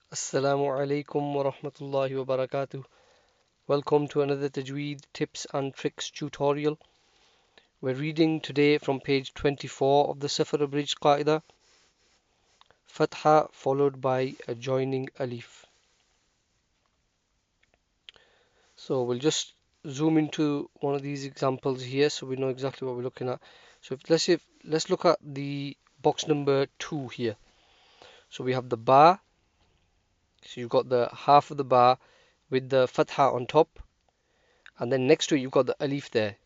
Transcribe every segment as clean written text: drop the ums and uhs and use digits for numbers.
Assalaamu alaykum wa rahmatullahi wa barakatuh. Welcome to another Tajweed tips and tricks tutorial. We're reading today from page 24 of the Safar Abridged Qa'idah, Fathah followed by a joining Alif. So we'll just zoom into one of these examples here so we know exactly what we're looking at. So let's look at the box number 2 here. So we have the ba, so you've got the half of the ba with the Fathah on top, and then next to it you've got the Alif there.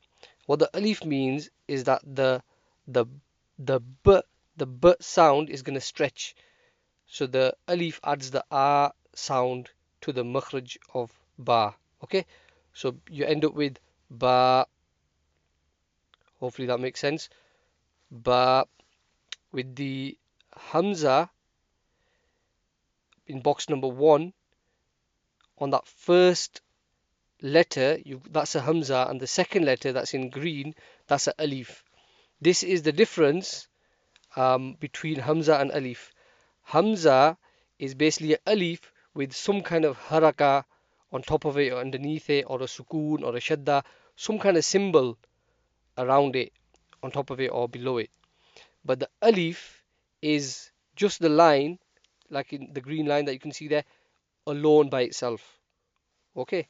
What the alif means is that the the b sound is going to stretch. So the alif adds the a sound to the makhraj of ba. Okay, so you end up with ba. Hopefully that makes sense. Ba. With the hamza in box number 1, on that first letter, that's a hamza, and the second letter that's in green, that's a alif. This is the difference between hamza and alif. Hamza is basically an alif with some kind of haraka on top of it or underneath it, or a sukoon or a shadda, some kind of symbol around it, on top of it or below it. But the alif is just the line, like in the green line that you can see there, alone by itself. Okay,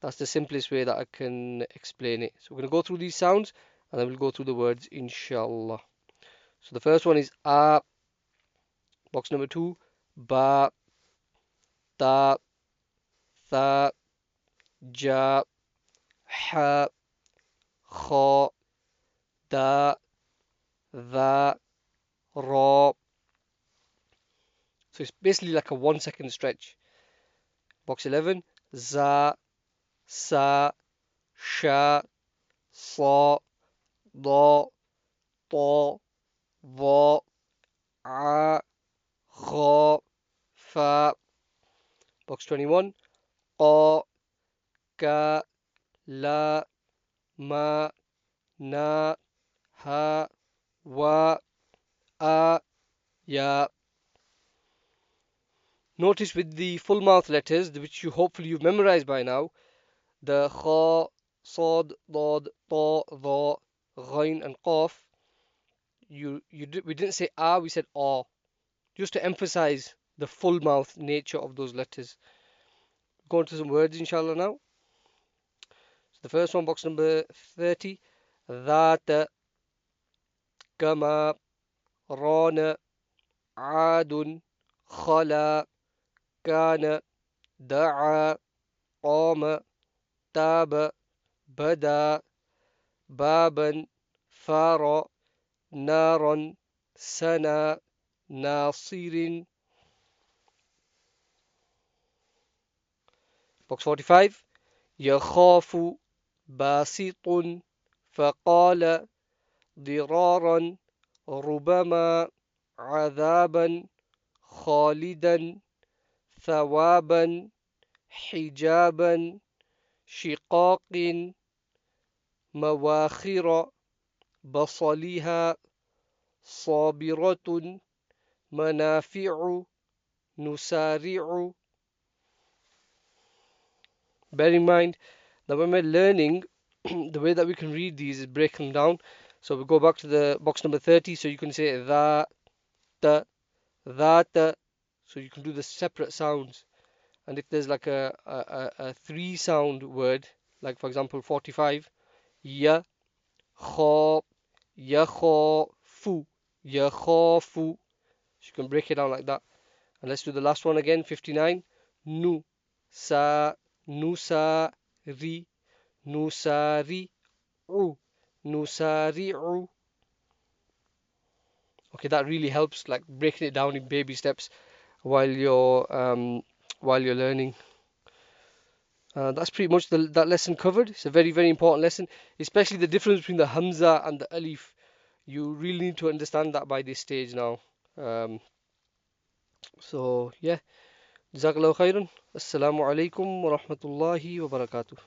that's the simplest way that I can explain it. So we're going to go through these sounds and then we'll go through the words, inshallah. So the first one is a, box number 2, ba, ta, tha, ja, ha, kha, da, dha, ra. So it's basically like a 1 second stretch. Box 11, za, sa, sha, sa, da, ta, va, a, gha, fa. Box 21, qa, ka, la, ma, na, ha, wa, a, ya. Notice with the full mouth letters, which you hopefully you've memorized by now, the kha, sad, dad, ta, dha, ghain, and qaf. We didn't say a, we said a, just to emphasize the full mouth nature of those letters. Go on to some words, inshallah, now. So the first one, box number 30, ذات, كما, ران, عاد, خلا, كان, دعا, قام, تاب, بدا, بابا, ثار, نارا, سنا, ناصر. Box 45, يخاف, باسط, فقال, ضرارا, ربما, عذابا, خالدا, ثوابا, حجابا, شقاق, مواخر, بصلها, صابرة, منافع, نسارع. Bear in mind that when we're learning, the way that we can read these is break them down. So we go back to the box number 30, so you can say that, that, so you can do the separate sounds. And if there's like a 3 sound word, like for example 45, ya, kha, ya, kha, fu, ya, kha, fu. So you can break it down like that. And let's do the last one again, 59, nu, sa, nusa, ri, nusari, u, nusari'u. Okay, that really helps, like breaking it down in baby steps while you're learning. That's pretty much that lesson covered. It's a very, very important lesson, especially the difference between the hamza and the alif. You really need to understand that by this stage now. So yeah, jazakallahu khairan. Assalamu alaikum wa rahmatullahi wa barakatuh.